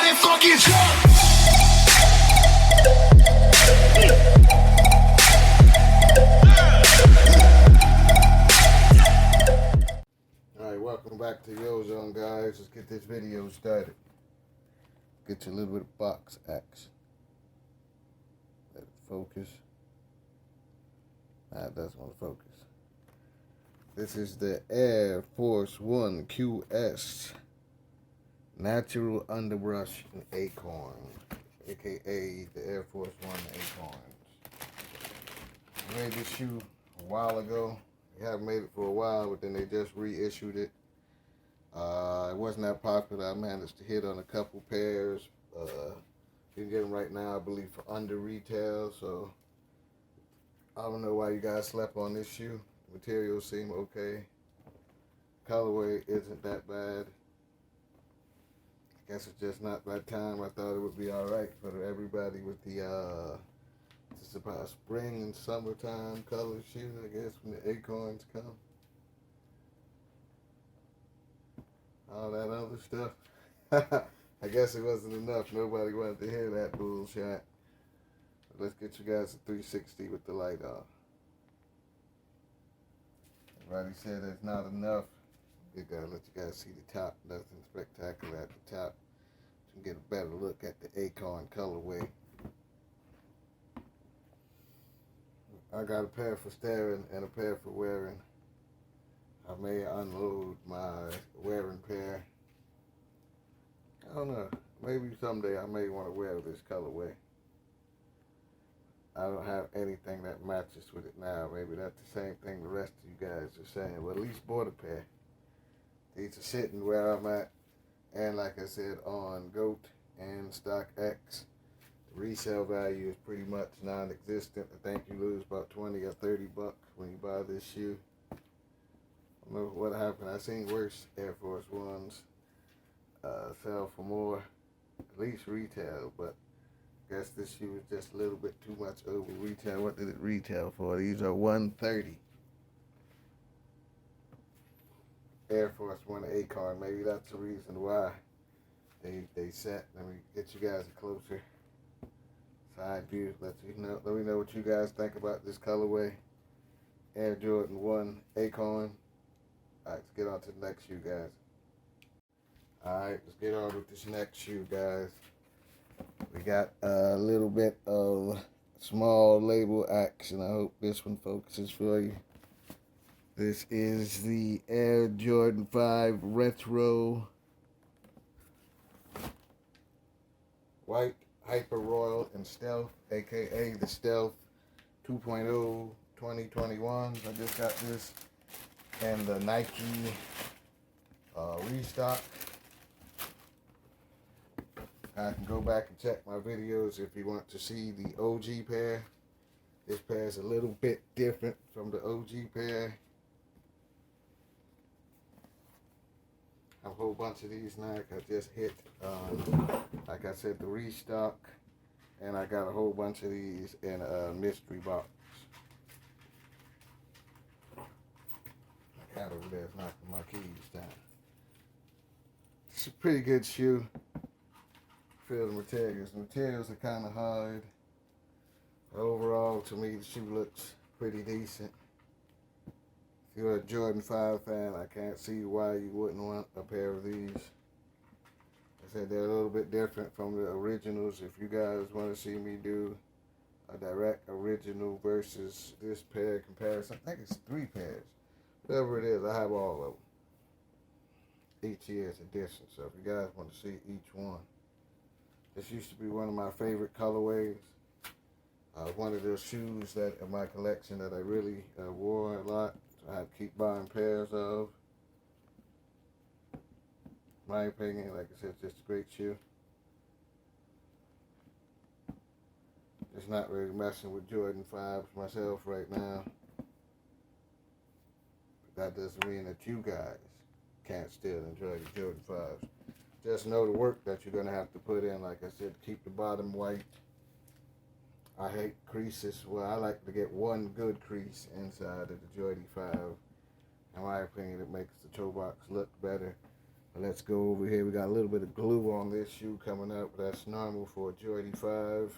my fucking truck. Alright, welcome back to Yo Zone, guys. Let's get this video started. Get you a little bit of box action. Let it focus. Nah, it doesn't want to focus. This is the Air Force One QS Natural Underbrush and Acorn, aka the Air Force One Acorns. I made this shoe a while ago. They haven't made it for a while, but then they just reissued it. It wasn't that popular. I managed to hit on a couple pairs. You can get them right now, I believe, for under retail. So I don't know why you guys slept on this shoe. The materials seem okay. Colorway isn't that bad. I guess it's just not that time. I thought it would be all right for everybody with the just about spring and summertime color shoes, I guess, when the Acorns come. All that other stuff. I guess it wasn't enough. Nobody wanted to hear that bullshit. But let's get you guys a 360 with the light off. Everybody said there's not enough. We gotta let you guys see the top. Nothing spectacular at the top. You can get a better look at the Acorn colorway. I got a pair for staring and a pair for wearing. I may unload my wearing pair. I don't know. Maybe someday I may want to wear this colorway. I don't have anything that matches with it now. Maybe that's the same thing the rest of you guys are saying. Well, at least bought a pair. These are sitting where I'm at. And like I said, on GOAT and StockX, the resale value is pretty much non-existent. I think you lose about 20 or 30 bucks when you buy this shoe. I don't know what happened. I've seen worse Air Force Ones sell for more, at least retail, but I guess this shoe is just a little bit too much over retail. What did it retail for? These are $130. Air Force One Acorn. Maybe that's the reason why they set. Let me get you guys a closer side view. Let me know what you guys think about this colorway. Air Jordan 1 Acorn. Alright, let's get on to the next shoe, guys. Alright, let's get on with this next shoe, guys. We got a little bit of small label action. I hope this one focuses for you. This is the Air Jordan 5 Retro White Hyper Royal and Stealth, aka the Stealth 2.0 2021. I just got this and the Nike restock. I can go back and check my videos if you want to see the OG pair. This pair is a little bit different from the OG pair. A whole bunch of these Nike I just hit, like I said, the restock, and I got a whole bunch of these in a mystery box. My cat over there is knocking my keys down. It's a pretty good shoe. Feel the materials. The materials are kind of hard. But overall, to me, the shoe looks pretty decent. If you're a Jordan 5 fan, I can't see why you wouldn't want a pair of these. I said they're a little bit different from the originals. If you guys want to see me do a direct original versus this pair comparison, I think it's 3 pairs. Whatever it is, I have all of them. Each year's edition. So if you guys want to see each one. This used to be one of my favorite colorways. One of those shoes that in my collection that I really wore a lot. So I keep buying pairs of. My opinion, like I said, it's just a great shoe. Just not really messing with Jordan 5s myself right now. But that doesn't mean that you guys can't still enjoy the Jordan 5s. Just know the work that you're going to have to put in. Like I said, keep the bottom white. I hate creases. Well, I like to get one good crease inside of the Jordan 5. In my opinion, it makes the toe box look better. But let's go over here. We got a little bit of glue on this shoe coming up. That's normal for a Jordy 5.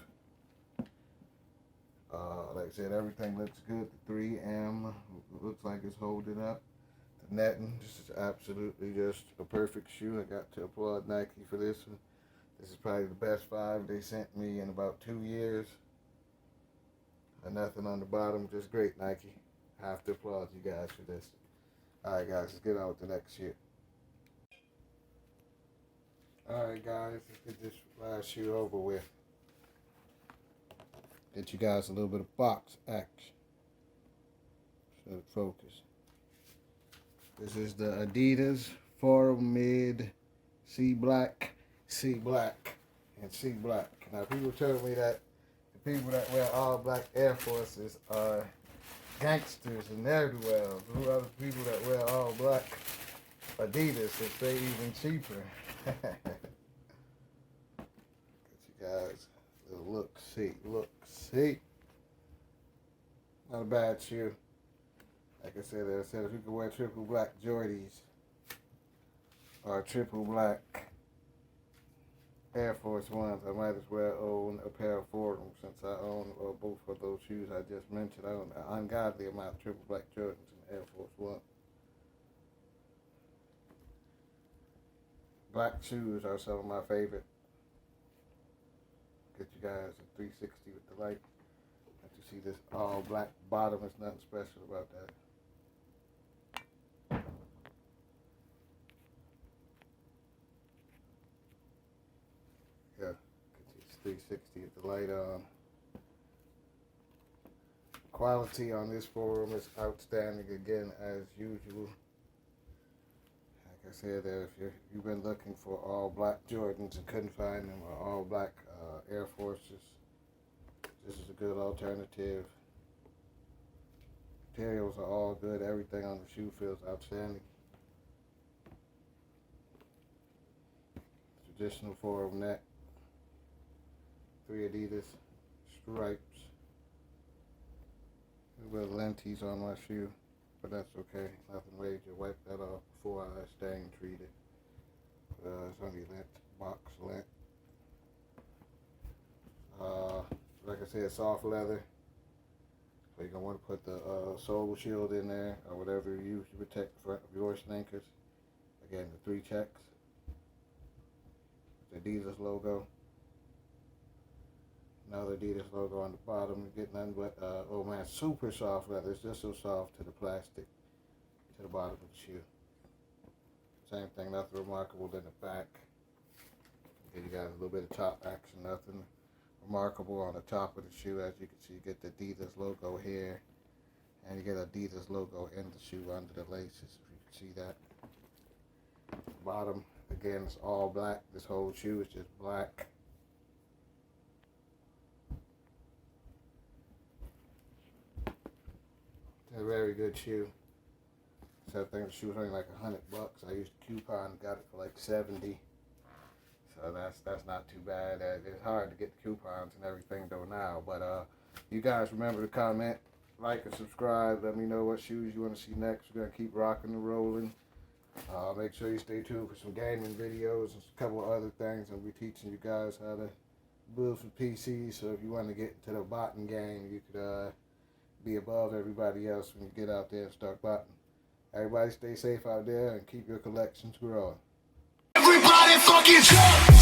Like I said, everything looks good. The 3M looks like it's holding up. The netting, this is absolutely just a perfect shoe. I got to applaud Nike for this one. This is probably the best 5 they sent me in about 2 years. Nothing on the bottom, just great, Nike. I have to applaud you guys for this. Alright guys, let's get on with the next shoe. Alright guys, let's get this last shoe over with. Get you guys a little bit of box action. So focus. This is the Adidas Forum Mid C Black, and C Black. Now people tell me that the people that wear all black Air Forces are gangsters and ne'er-do-wells. Who are the people that wear all black Adidas if they even cheaper? Get you guys a little look-see. Not a bad shoe. Like I said, if you could wear triple black Jordys or triple black Air Force Ones, I might as well own a pair of them since I own both of those shoes I just mentioned. I own an ungodly amount of triple black Jordans and Air Force One. Black shoes are some of my favorite. Get you guys a 360 with the light. Let you see this all black bottom. There's nothing special about that. Yeah, get you 360 with the light on. Quality on this forum is outstanding again as usual. Like I said, if you've been looking for all black Jordans and couldn't find them, or all black Air Forces, this is a good alternative. Materials are all good. Everything on the shoe feels outstanding. Traditional forum neck. 3 Adidas stripes. A little lenties on my shoe, but that's okay. Nothing major. Wipe that off before I stain treat it. It's only lint, box lint. Like I said, soft leather. So you're gonna want to put the sole shield in there or whatever you use to protect the front of your sneakers. Again, the 3 checks. The Adidas logo. Another Adidas logo on the bottom. You get nothing but, oh man, super soft leather. It's just so soft to the plastic, to the bottom of the shoe. Same thing, nothing remarkable than the back. Give you guys a little bit of top action, nothing remarkable on the top of the shoe. As you can see, you get the Adidas logo here, and you get Adidas logo in the shoe under the laces, if you can see that. The bottom, again, it's all black. This whole shoe is just black. It's a very good shoe. So I think the shoe was only like $100. I used a coupon, got it for like 70. So that's not too bad. It's hard to get the coupons and everything though now. But you guys remember to comment, like, and subscribe. Let me know what shoes you want to see next. We're gonna keep rocking and rolling. Make sure you stay tuned for some gaming videos and a couple of other things. I'll be teaching you guys how to build some PCs. So if you want to get into the botting game, you could be above everybody else when you get out there and start botting. Everybody stay safe out there and keep your collections growing. Everybody fucking jump!